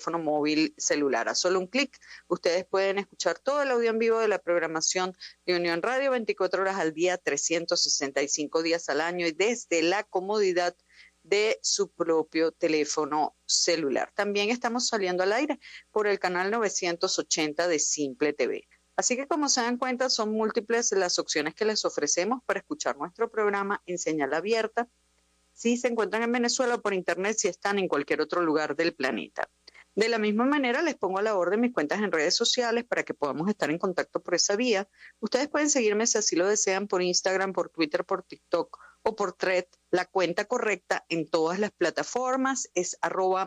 teléfono móvil celular. A solo un clic, ustedes pueden escuchar todo el audio en vivo de la programación de Unión Radio 24 horas al día, 365 días al año y desde la comodidad de su propio teléfono celular. También estamos saliendo al aire por el canal 980 de Simple TV. Así que, como se dan cuenta, son múltiples las opciones que les ofrecemos para escuchar nuestro programa en señal abierta, si se encuentran en Venezuela, o por internet si están en cualquier otro lugar del planeta. De la misma manera, les pongo a la orden mis cuentas en redes sociales para que podamos estar en contacto por esa vía. Ustedes pueden seguirme, si así lo desean, por Instagram, por Twitter, por TikTok o por Thread. La cuenta correcta en todas las plataformas es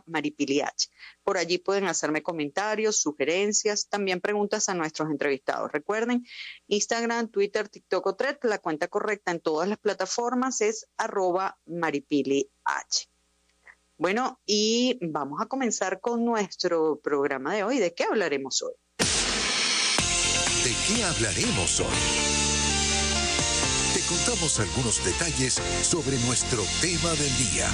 @maripiliach. Por allí pueden hacerme comentarios, sugerencias, también preguntas a nuestros entrevistados. Recuerden, Instagram, Twitter, TikTok o Thread, la cuenta correcta en todas las plataformas es @maripiliach. Bueno, y vamos a comenzar con nuestro programa de hoy. ¿De qué hablaremos hoy? ¿De qué hablaremos hoy? Te contamos algunos detalles sobre nuestro tema del día.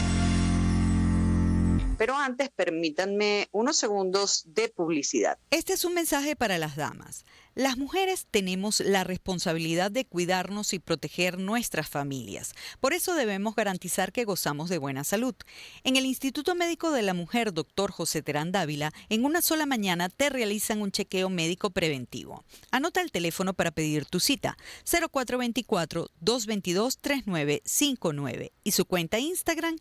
Pero antes, permítanme unos segundos de publicidad. Este es un mensaje para las damas. Las mujeres tenemos la responsabilidad de cuidarnos y proteger nuestras familias. Por eso debemos garantizar que gozamos de buena salud. En el Instituto Médico de la Mujer, Dr. José Terán Dávila, en una sola mañana te realizan un chequeo médico preventivo. Anota el teléfono para pedir tu cita, 0424-222-3959, y su cuenta Instagram,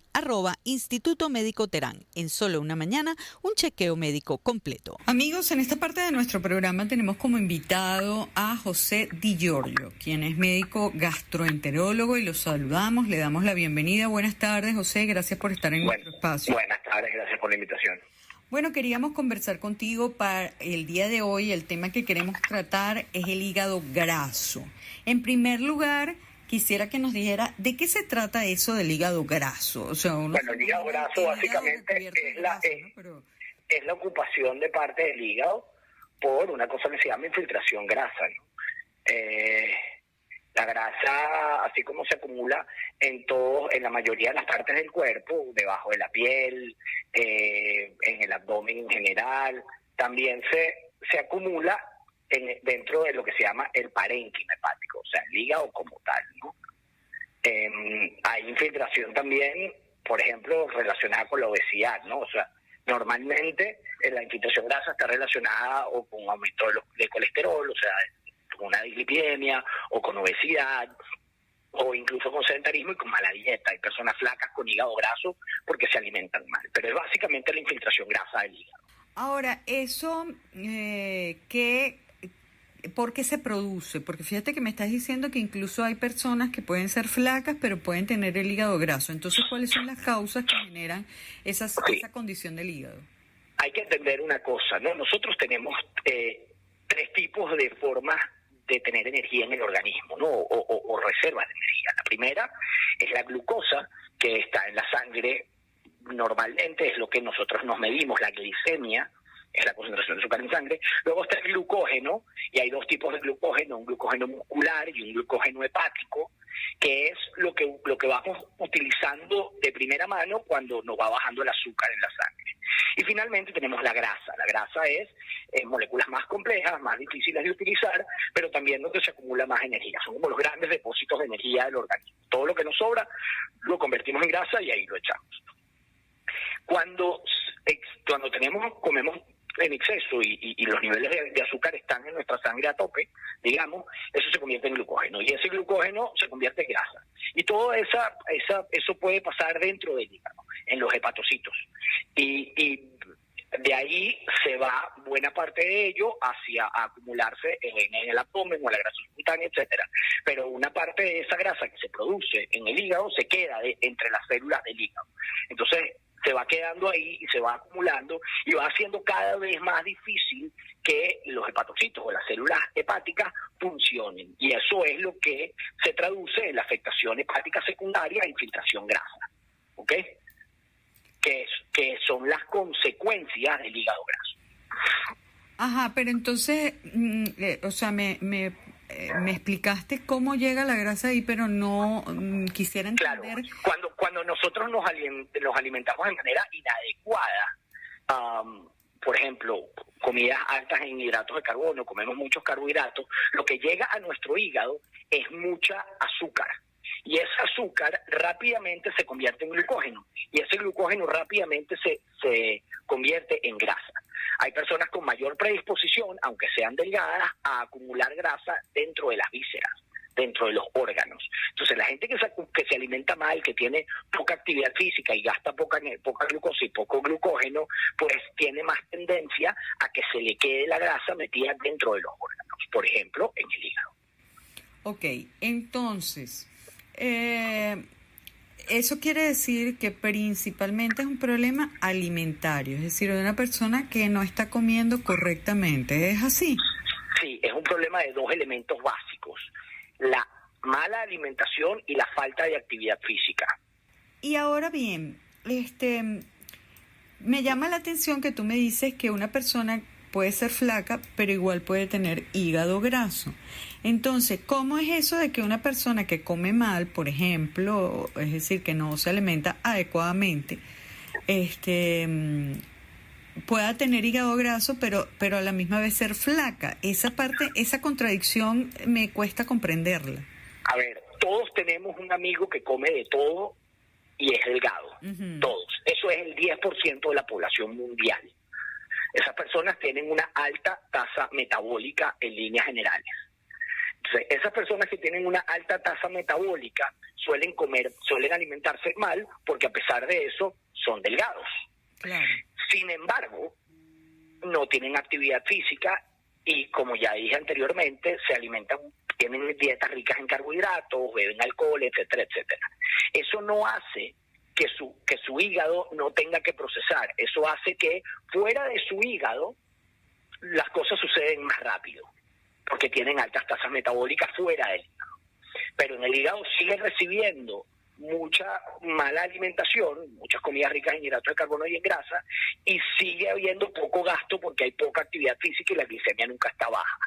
@Instituto Médico Terán. En solo una mañana, un chequeo médico completo. Amigos, en esta parte de nuestro programa tenemos como invitado a José Di Giorgio, quien es médico gastroenterólogo, y lo saludamos, le damos la bienvenida. Buenas tardes, José, gracias por estar en nuestro espacio. Buenas tardes, gracias por la invitación. Bueno, queríamos conversar contigo para el día de hoy. El tema que queremos tratar es el hígado graso. En primer lugar, quisiera que nos dijera de qué se trata eso del hígado graso. O sea, bueno, el hígado graso básicamente es la ocupación de parte del hígado por una cosa que se llama infiltración grasa, ¿no? La grasa, así como se acumula en la mayoría de las partes del cuerpo, debajo de la piel, en el abdomen en general, también se acumula dentro de lo que se llama el parénquima hepático, o sea, el hígado como tal, ¿no? Hay infiltración también, por ejemplo, relacionada con la obesidad, ¿no? O sea, normalmente la infiltración grasa está relacionada o con aumento de colesterol, o sea, con una dislipidemia, o con obesidad, o incluso con sedentarismo y con mala dieta. Hay personas flacas con hígado graso porque se alimentan mal, pero es básicamente la infiltración grasa del hígado. Ahora, eso, ¿por qué se produce? Porque fíjate que me estás diciendo que incluso hay personas que pueden ser flacas, pero pueden tener el hígado graso. Entonces, ¿cuáles son las causas que generan esa condición del hígado? Hay que entender una cosa, ¿no? Nosotros tenemos 3 tipos de formas de tener energía en el organismo, ¿no? O reservas de energía. La primera es la glucosa, que está en la sangre normalmente, es lo que nosotros nos medimos, la glicemia, es la concentración de azúcar en sangre. Luego está el glucógeno, y hay 2 tipos de glucógeno, un glucógeno muscular y un glucógeno hepático, que es lo que vamos utilizando de primera mano cuando nos va bajando el azúcar en la sangre. Y finalmente tenemos la grasa. La grasa es moléculas más complejas, más difíciles de utilizar, pero también donde se acumula más energía. Son como los grandes depósitos de energía del organismo. Todo lo que nos sobra lo convertimos en grasa y ahí lo echamos. Cuando comemos en exceso y los niveles de azúcar están en nuestra sangre a tope, digamos, eso se convierte en glucógeno, y ese glucógeno se convierte en grasa. Y todo eso puede pasar dentro del hígado, en los hepatocitos. Y de ahí se va buena parte de ello hacia acumularse en el abdomen o en la grasa subcutánea, etcétera. Pero una parte de esa grasa que se produce en el hígado se queda entre las células del hígado. Entonces, se va quedando ahí y se va acumulando y va haciendo cada vez más difícil que los hepatocitos o las células hepáticas funcionen. Y eso es lo que se traduce en la afectación hepática secundaria e infiltración grasa. ¿Ok? Que son las consecuencias del hígado graso. Ajá, pero entonces, o sea, me explicaste cómo llega la grasa ahí, pero no quisiera entender. Claro, cuando nosotros nos alimentamos de manera inadecuada, por ejemplo, comidas altas en hidratos de carbono, comemos muchos carbohidratos, lo que llega a nuestro hígado es mucha azúcar. Y ese azúcar rápidamente se convierte en glucógeno. Y ese glucógeno rápidamente se convierte en grasa. Hay personas con mayor predisposición, aunque sean delgadas, a acumular grasa dentro de las vísceras, dentro de los órganos. Entonces, la gente que se alimenta mal, que tiene poca actividad física y gasta poca glucosa y poco glucógeno, pues tiene más tendencia a que se le quede la grasa metida dentro de los órganos, por ejemplo, en el hígado. Ok, entonces, eso quiere decir que principalmente es un problema alimentario, es decir, de una persona que no está comiendo correctamente, ¿es así? Sí, es un problema de dos elementos básicos: la mala alimentación y la falta de actividad física. Y ahora bien, me llama la atención que tú me dices que una persona puede ser flaca, pero igual puede tener hígado graso. Entonces, ¿cómo es eso de que una persona que come mal, por ejemplo, es decir, que no se alimenta adecuadamente, pueda tener hígado graso, pero a la misma vez ser flaca? Esa parte, esa contradicción me cuesta comprenderla. A ver, todos tenemos un amigo que come de todo y es delgado. Uh-huh. Todos. Eso es el 10% de la población mundial. Esas personas tienen una alta tasa metabólica en líneas generales. Entonces, esas personas que tienen una alta tasa metabólica suelen alimentarse mal, porque a pesar de eso son delgados. Claro. Sin embargo, no tienen actividad física y, como ya dije anteriormente, se alimentan, tienen dietas ricas en carbohidratos, beben alcohol, etcétera, etcétera. Eso no hace que su hígado no tenga que procesar. Eso hace que fuera de su hígado las cosas suceden más rápido, porque tienen altas tasas metabólicas fuera del hígado. Pero en el hígado sigue recibiendo mucha mala alimentación, muchas comidas ricas en hidratos de carbono y en grasa, y sigue habiendo poco gasto porque hay poca actividad física y la glicemia nunca está baja.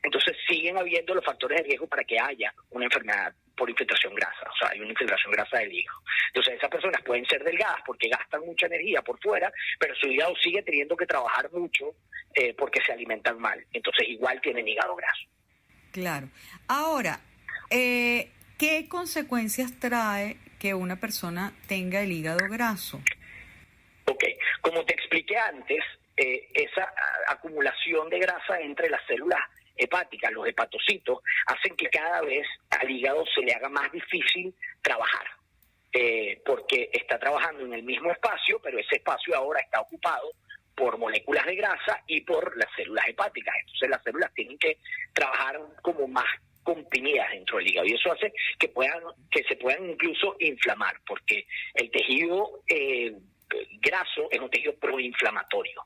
Entonces siguen habiendo los factores de riesgo para que haya una enfermedad por infiltración grasa, o sea, hay una infiltración grasa del hígado. Entonces esas personas pueden ser delgadas porque gastan mucha energía por fuera, pero su hígado sigue teniendo que trabajar mucho porque se alimentan mal. Entonces igual tienen hígado graso. Claro. Ahora, ¿qué consecuencias trae que una persona tenga el hígado graso? Ok, como te expliqué antes, esa acumulación de grasa entre las células hepáticas, los hepatocitos, hacen que cada vez al hígado se le haga más difícil trabajar, porque está trabajando en el mismo espacio, pero ese espacio ahora está ocupado por moléculas de grasa y por las células hepáticas. Entonces las células tienen que trabajar como más comprimidas dentro del hígado, y eso hace que se puedan incluso inflamar, porque el tejido graso es un tejido proinflamatorio.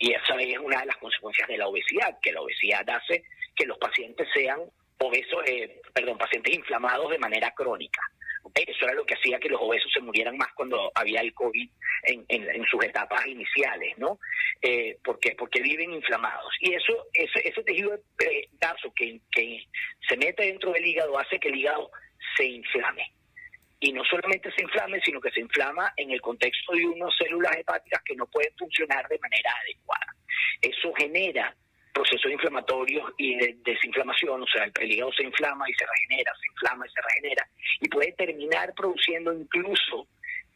Y esa es una de las consecuencias de la obesidad, que la obesidad hace que los pacientes sean pacientes inflamados de manera crónica. ¿Okay? Eso era lo que hacía que los obesos se murieran más cuando había el COVID en sus etapas iniciales, ¿no? Porque viven inflamados. Y ese tejido graso que se mete dentro del hígado hace que el hígado se inflame. Y no solamente se inflame, sino que se inflama en el contexto de unas células hepáticas que no pueden funcionar de manera adecuada. Eso genera procesos inflamatorios y de desinflamación, o sea, el hígado se inflama y se regenera, se inflama y se regenera, y puede terminar produciendo incluso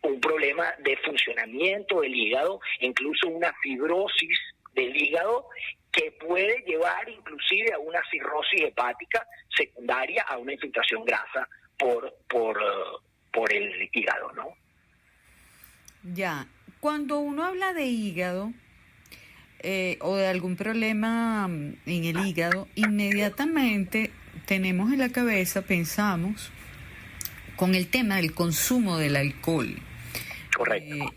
un problema de funcionamiento del hígado, incluso una fibrosis del hígado, que puede llevar inclusive a una cirrosis hepática secundaria a una infiltración grasa por el hígado, ¿no? Ya, cuando uno habla de hígado o de algún problema en el hígado, inmediatamente tenemos en la cabeza, pensamos, con el tema del consumo del alcohol. Correcto.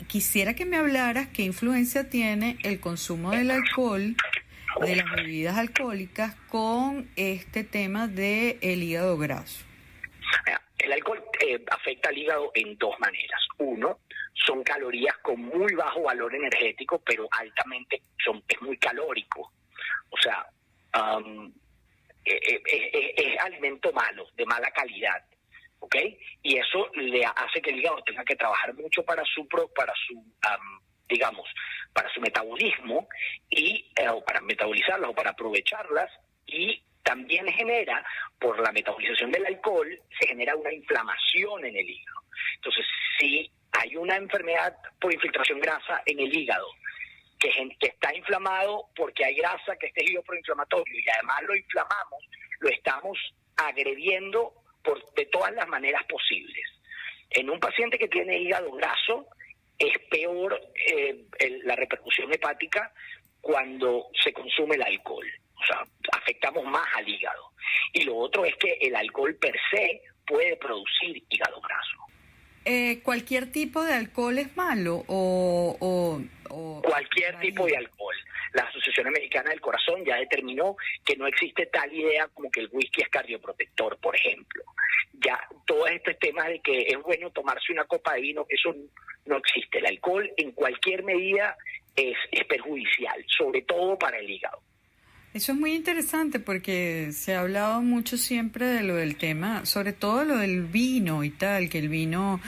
Quisiera que me hablaras qué influencia tiene el consumo del alcohol, de las bebidas alcohólicas, con este tema del hígado graso. El alcohol afecta al hígado en dos maneras. Uno, son calorías con muy bajo valor energético, pero es muy calórico. O sea, es alimento malo, de mala calidad, ¿ok? Y eso le hace que el hígado tenga que trabajar mucho para para su metabolismo y o para metabolizarlas o para aprovecharlas, y también genera, por la metabolización del alcohol, se genera una inflamación en el hígado. Entonces, si hay una enfermedad por infiltración grasa en el hígado, que está inflamado porque hay grasa, que es tejido proinflamatorio, y además lo inflamamos, lo estamos agrediendo de todas las maneras posibles. En un paciente que tiene hígado graso, es peor la repercusión hepática cuando se consume el alcohol. O sea, afectamos más al hígado. Y lo otro es que el alcohol per se puede producir hígado graso. ¿Cualquier tipo de alcohol es malo Cualquier tipo de alcohol. La Asociación Americana del Corazón ya determinó que no existe tal idea como que el whisky es cardioprotector, por ejemplo. Ya todos estos temas de que es bueno tomarse una copa de vino, eso no existe. El alcohol en cualquier medida es perjudicial, sobre todo para el hígado. Eso es muy interesante porque se ha hablado mucho siempre de lo del tema, sobre todo lo del vino y tal, que el vino,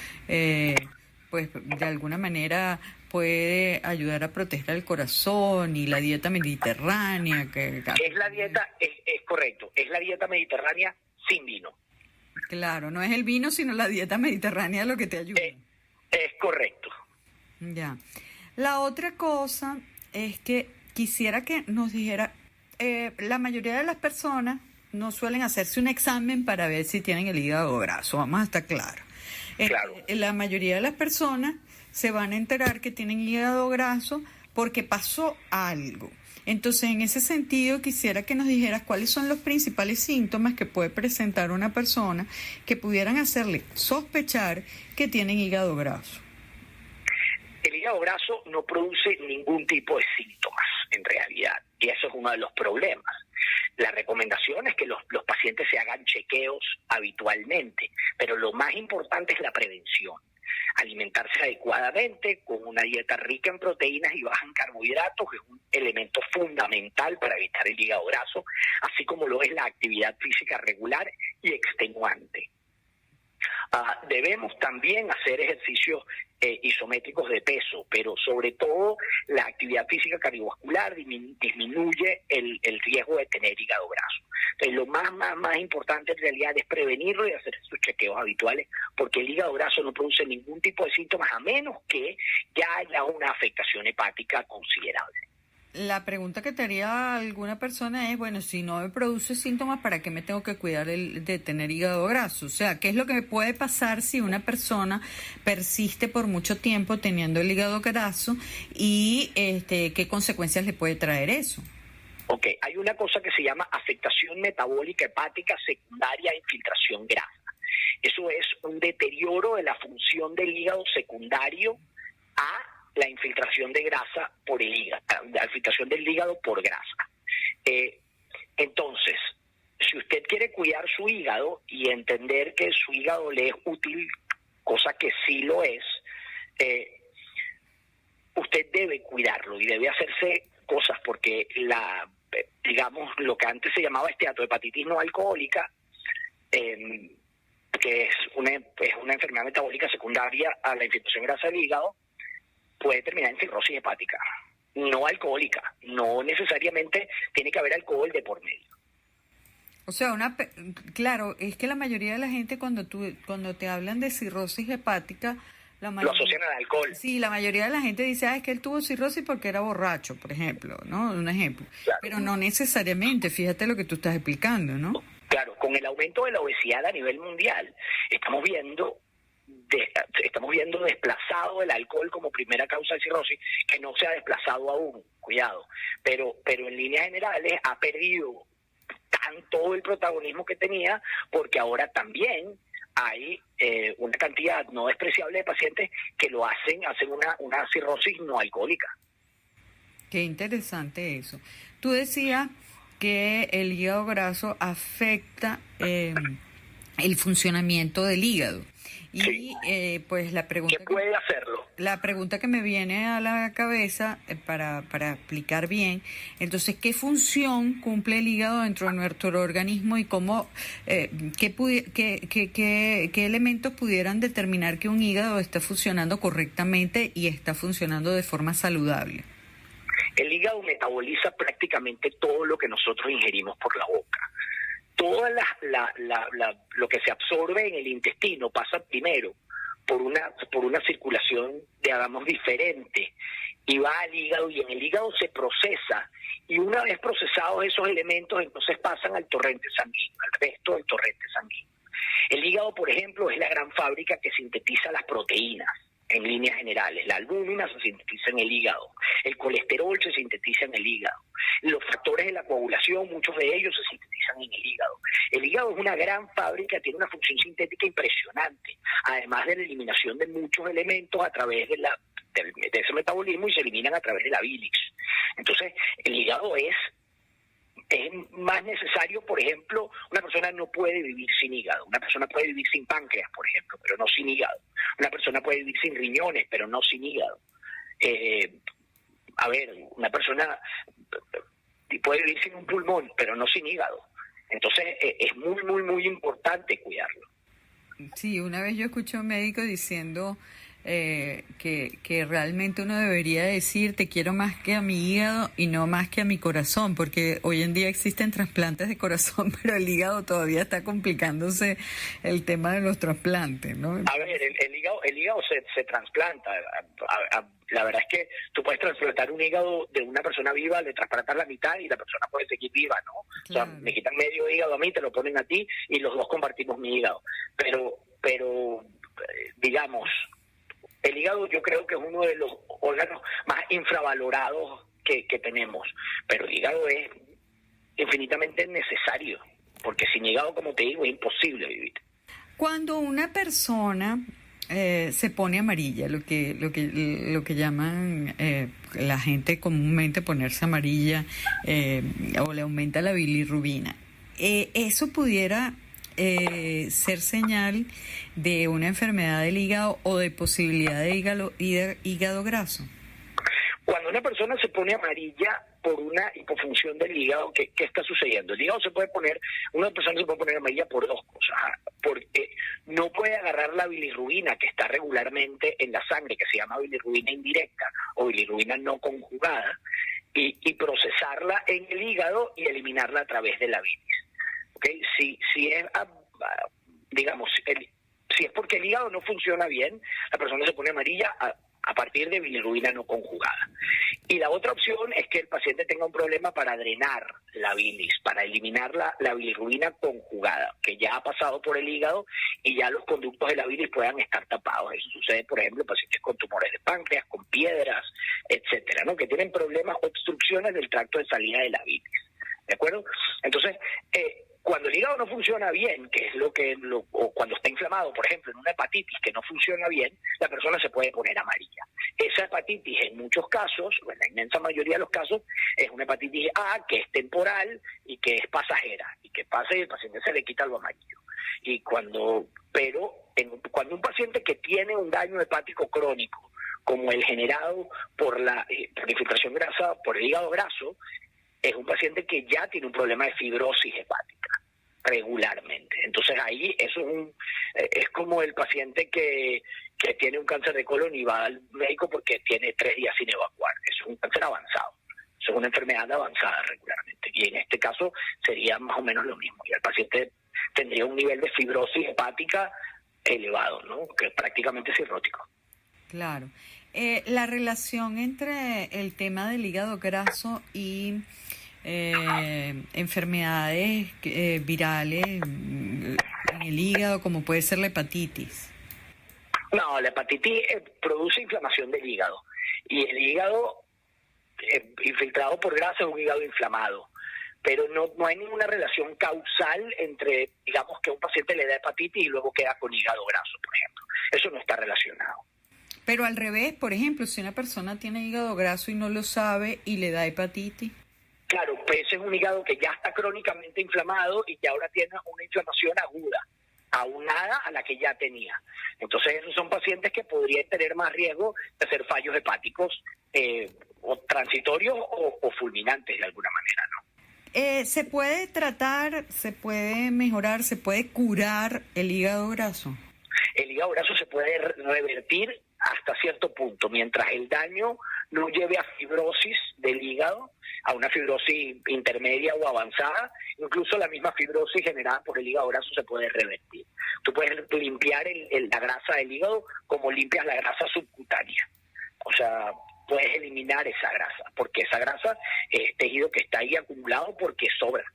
pues de alguna manera puede ayudar a proteger el corazón, y la dieta mediterránea. Es la dieta, es correcto, es la dieta mediterránea sin vino. Claro, no es el vino, sino la dieta mediterránea lo que te ayuda. Es correcto. Ya. La otra cosa es que quisiera que nos dijera, la mayoría de las personas no suelen hacerse un examen para ver si tienen el hígado graso, vamos a estar claros. Claro. La mayoría de las personas se van a enterar que tienen hígado graso porque pasó algo. Entonces, en ese sentido, quisiera que nos dijeras cuáles son los principales síntomas que puede presentar una persona que pudieran hacerle sospechar que tienen hígado graso. El hígado graso no produce ningún tipo de síntomas, en realidad, y eso es uno de los problemas. La recomendación es que los pacientes se hagan chequeos habitualmente, pero lo más importante es la prevención. Alimentarse adecuadamente, con una dieta rica en proteínas y baja en carbohidratos, es un elemento fundamental para evitar el hígado graso, así como lo es la actividad física regular y extenuante. Debemos también hacer ejercicios isométricos de peso, pero sobre todo la actividad física cardiovascular disminuye el riesgo de tener hígado graso. Entonces, lo más importante en realidad es prevenirlo y hacer sus chequeos habituales, porque el hígado graso no produce ningún tipo de síntomas a menos que ya haya una afectación hepática considerable. La pregunta que te haría alguna persona es, bueno, si no me produce síntomas, ¿para qué me tengo que cuidar de tener hígado graso? O sea, ¿qué es lo que me puede pasar si una persona persiste por mucho tiempo teniendo el hígado graso y qué consecuencias le puede traer eso? Ok, hay una cosa que se llama afectación metabólica hepática secundaria a infiltración grasa. Eso es un deterioro de la función del hígado secundario a la infiltración de grasa por el hígado, la infiltración del hígado por grasa. Entonces, si usted quiere cuidar su hígado y entender que su hígado le es útil, cosa que sí lo es, usted debe cuidarlo y debe hacerse cosas, porque digamos, lo que antes se llamaba esteatohepatitis no alcohólica, que es una enfermedad metabólica secundaria a la infiltración de grasa del hígado, puede terminar en cirrosis hepática, no alcohólica. No necesariamente tiene que haber alcohol de por medio. O sea, claro, es que la mayoría de la gente cuando te hablan de cirrosis hepática, lo asocian al alcohol. Sí, la mayoría de la gente dice, es que él tuvo cirrosis porque era borracho, por ejemplo, ¿no? Un ejemplo. Claro. Pero no necesariamente, fíjate lo que tú estás explicando, ¿no? Claro, con el aumento de la obesidad a nivel mundial, estamos viendo desplazado el alcohol como primera causa de cirrosis, que no se ha desplazado aún, cuidado, pero en líneas generales ha perdido todo el protagonismo que tenía, porque ahora también hay una cantidad no despreciable de pacientes que lo hacen una cirrosis no alcohólica. Qué interesante eso. Tú decías que el hígado graso afecta el funcionamiento del hígado. Y sí. Pues la pregunta ¿Qué puede hacerlo? La pregunta que me viene a la cabeza para explicar bien, entonces, ¿qué función cumple el hígado dentro de nuestro organismo y cómo qué elementos pudieran determinar que un hígado está funcionando correctamente y está funcionando de forma saludable? El hígado metaboliza prácticamente todo lo que nosotros ingerimos por la boca. Toda lo que se absorbe en el intestino pasa primero por una circulación, digamos, diferente, y va al hígado, y en el hígado se procesa, y una vez procesados esos elementos, entonces pasan al torrente sanguíneo, al resto del torrente sanguíneo. El hígado, por ejemplo, es la gran fábrica que sintetiza las proteínas, en líneas generales. La albúmina se sintetiza en el hígado, el colesterol se sintetiza en el hígado, los factores de la coagulación, muchos de ellos se sintetizan en el hígado. El hígado es una gran fábrica, tiene una función sintética impresionante, además de la eliminación de muchos elementos a través de ese metabolismo, y se eliminan a través de la bilis. Entonces, el hígado es más necesario. Por ejemplo, una persona no puede vivir sin hígado, una persona puede vivir sin páncreas, por ejemplo, pero no sin hígado. Una persona puede vivir sin riñones, pero no sin hígado. Una persona puede vivir sin un pulmón, pero no sin hígado. Entonces, es muy, muy, muy importante cuidarlo. Sí, una vez yo escuché a un médico diciendo que realmente uno debería decir te quiero más que a mi hígado y no más que a mi corazón, porque hoy en día existen trasplantes de corazón, pero el hígado todavía está complicándose el tema de los trasplantes, ¿no? A ver, el hígado se trasplanta. La verdad es que tú puedes trasplantar un hígado de una persona viva, le trasplantas la mitad y la persona puede seguir viva, ¿no? Claro. O sea, me quitan medio hígado a mí, te lo ponen a ti y los dos compartimos mi hígado. Pero digamos, el hígado yo creo que es uno de los órganos más infravalorados que tenemos, pero el hígado es infinitamente necesario, porque sin hígado, como te digo, es imposible vivir. Cuando una persona se pone amarilla, lo que llaman la gente comúnmente ponerse amarilla, o le aumenta la bilirrubina, ¿eso pudiera ser señal de una enfermedad del hígado o de posibilidad de hígado graso? Cuando una persona se pone amarilla por una hipofunción del hígado, ¿qué está sucediendo? El hígado una persona se puede poner amarilla por dos cosas, porque no puede agarrar la bilirrubina que está regularmente en la sangre, que se llama bilirrubina indirecta o bilirrubina no conjugada, y procesarla en el hígado y eliminarla a través de la bilis. ¿Okay? Si es porque el hígado no funciona bien, la persona se pone amarilla a partir de bilirrubina no conjugada. Y la otra opción es que el paciente tenga un problema para drenar la bilis, para eliminar la bilirrubina conjugada, que ya ha pasado por el hígado y ya los conductos de la bilis puedan estar tapados. Eso sucede, por ejemplo, en pacientes con tumores de páncreas, con piedras, etcétera, ¿no? Que tienen problemas, obstrucciones del tracto de salida de la bilis. ¿De acuerdo? Entonces, cuando el hígado no funciona bien, que es o cuando está inflamado, por ejemplo, en una hepatitis que no funciona bien, la persona se puede poner amarilla. Esa hepatitis, en muchos casos, en la inmensa mayoría de los casos, es una hepatitis A que es temporal y que es pasajera, y que pasa y el paciente se le quita lo amarillo. Cuando un paciente que tiene un daño hepático crónico, como el generado por la infiltración grasa, por el hígado graso, es un paciente que ya tiene un problema de fibrosis hepática regularmente. Entonces ahí eso es como el paciente que tiene un cáncer de colon y va al médico porque tiene 3 días sin evacuar. Eso es un cáncer avanzado. Eso es una enfermedad avanzada regularmente. Y en este caso sería más o menos lo mismo. Y el paciente tendría un nivel de fibrosis hepática elevado, ¿no? Que es prácticamente cirrótico. Claro. La relación entre el tema del hígado graso y enfermedades virales en el hígado, como puede ser la hepatitis. No, la hepatitis produce inflamación del hígado, y el hígado infiltrado por grasa es un hígado inflamado, pero no hay ninguna relación causal entre, digamos, que a un paciente le da hepatitis y luego queda con hígado graso, por ejemplo. Eso no está relacionado. Pero al revés, por ejemplo, si una persona tiene hígado graso y no lo sabe y le da hepatitis. Claro, pues ese es un hígado que ya está crónicamente inflamado y que ahora tiene una inflamación aguda, aunada a la que ya tenía. Entonces esos son pacientes que podrían tener más riesgo de hacer fallos hepáticos o transitorios o fulminantes de alguna manera, ¿no? ¿Se puede tratar, se puede mejorar, se puede curar el hígado graso? El hígado graso se puede revertir hasta cierto punto, mientras el daño no lleve a fibrosis del hígado, a una fibrosis intermedia o avanzada. Incluso la misma fibrosis generada por el hígado graso se puede revertir. Tú puedes limpiar la grasa del hígado como limpias la grasa subcutánea. O sea, puedes eliminar esa grasa, porque esa grasa es tejido que está ahí acumulado porque sobra,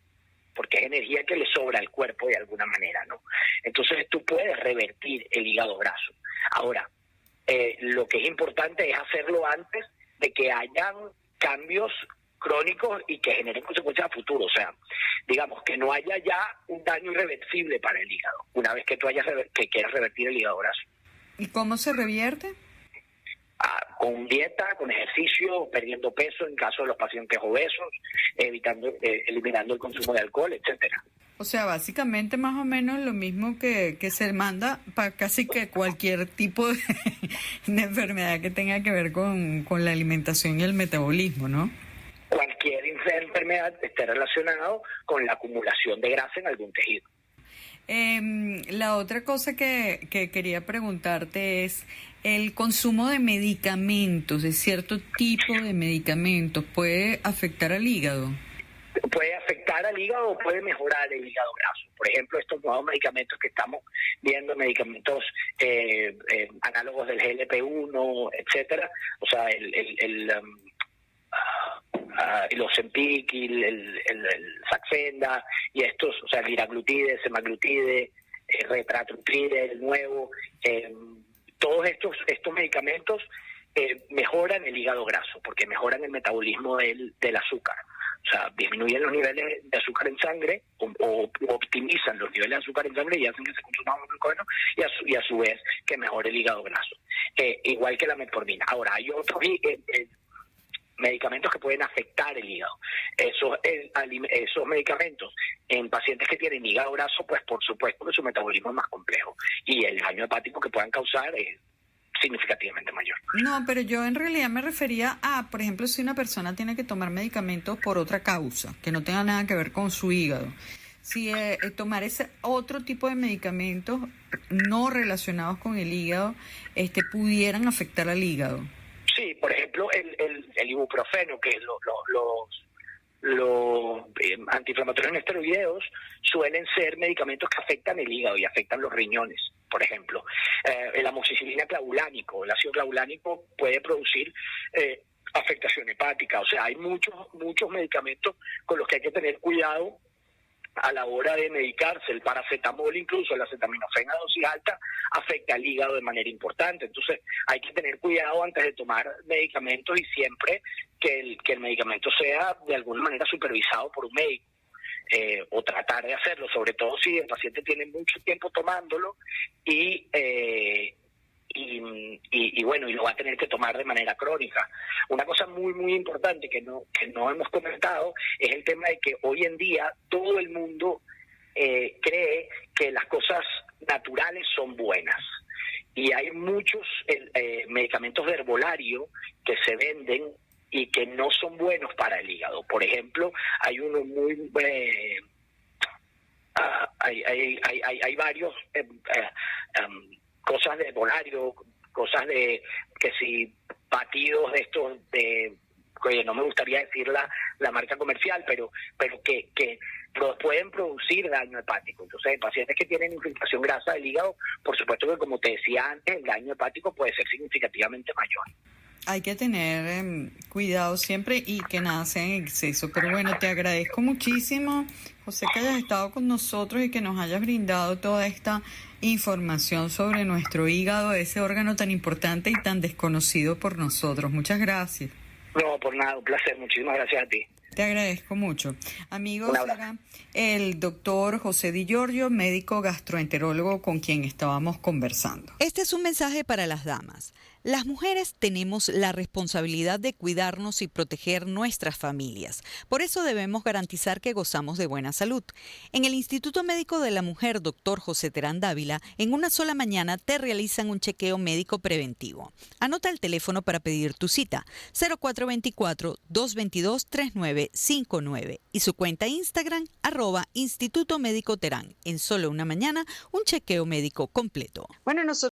porque es energía que le sobra al cuerpo de alguna manera, ¿no? Entonces tú puedes revertir el hígado graso. Ahora, lo que es importante es hacerlo antes de que hayan cambios crónicos y que generen consecuencias a futuro. O sea, digamos que no haya ya un daño irreversible para el hígado una vez que tú que quieras revertir el hígado graso. ¿Y cómo se revierte? Con dieta, con ejercicio, perdiendo peso en caso de los pacientes obesos, eliminando el consumo de alcohol, etcétera. O sea, básicamente más o menos lo mismo que se manda para casi que cualquier tipo de enfermedad que tenga que ver con la alimentación y el metabolismo, ¿no? Cualquier enfermedad esté relacionado con la acumulación de grasa en algún tejido. La otra cosa que quería preguntarte es el consumo de medicamentos, de cierto tipo de medicamentos, ¿puede afectar al hígado? Puede afectar al hígado o puede mejorar el hígado graso. Por ejemplo, estos nuevos medicamentos que estamos viendo, medicamentos análogos del GLP-1, etcétera, o sea, el Ozempic y el Saxenda y estos, o sea, el liraglutide, semaglutide, retratrutide, el nuevo, todos estos medicamentos mejoran el hígado graso porque mejoran el metabolismo del azúcar. O sea, disminuyen los niveles de azúcar en sangre o optimizan los niveles de azúcar en sangre y hacen que se consuma más glucógeno y a su vez que mejore el hígado graso. Igual que la metformina. Ahora, hay otros medicamentos que pueden afectar el hígado. Esos medicamentos en pacientes que tienen hígado graso, pues por supuesto que su metabolismo es más complejo y el daño hepático que puedan causar es significativamente mayor. No, pero yo en realidad me refería a, por ejemplo, si una persona tiene que tomar medicamentos por otra causa, que no tenga nada que ver con su hígado. Si tomar ese otro tipo de medicamentos no relacionados con el hígado, pudieran afectar al hígado. Sí, por ejemplo, el ibuprofeno, que es los antiinflamatorios no esteroideos, suelen ser medicamentos que afectan el hígado y afectan los riñones, por ejemplo. El amoxicilina clavulánico, el ácido clavulánico puede producir afectación hepática. O sea, hay muchos medicamentos con los que hay que tener cuidado a la hora de medicarse. El paracetamol, incluso el acetaminofén a dosis alta, afecta al hígado de manera importante. Entonces hay que tener cuidado antes de tomar medicamentos y siempre que el medicamento sea de alguna manera supervisado por un médico, o tratar de hacerlo, sobre todo si el paciente tiene mucho tiempo tomándolo y lo va a tener que tomar de manera crónica. Una cosa muy muy importante que no hemos comentado es el tema de que hoy en día todo el mundo cree que las cosas naturales son buenas y hay muchos medicamentos de herbolario que se venden y que no son buenos para el hígado. Por ejemplo, hay uno muy hay varios cosas de herbolario, cosas de que si batidos de estos oye, no me gustaría decir la marca comercial, pero que pueden producir daño hepático. Entonces, en pacientes que tienen infiltración grasa del hígado, por supuesto que, como te decía antes, el daño hepático puede ser significativamente mayor. Hay que tener cuidado siempre y que nada sea en exceso. Pero bueno, te agradezco muchísimo, José, que hayas estado con nosotros y que nos hayas brindado toda esta información sobre nuestro hígado, ese órgano tan importante y tan desconocido por nosotros. Muchas gracias. No, por nada, un placer. Muchísimas gracias a ti. Te agradezco mucho. Amigos, era el doctor José Di Giorgio, médico gastroenterólogo con quien estábamos conversando. Este es un mensaje para las damas. Las mujeres tenemos la responsabilidad de cuidarnos y proteger nuestras familias. Por eso debemos garantizar que gozamos de buena salud. En el Instituto Médico de la Mujer, Dr. José Terán Dávila, en una sola mañana te realizan un chequeo médico preventivo. Anota el teléfono para pedir tu cita, 0424-222-3959 y su cuenta Instagram, @Instituto Médico Terán. En solo una mañana, un chequeo médico completo. Bueno, nosotros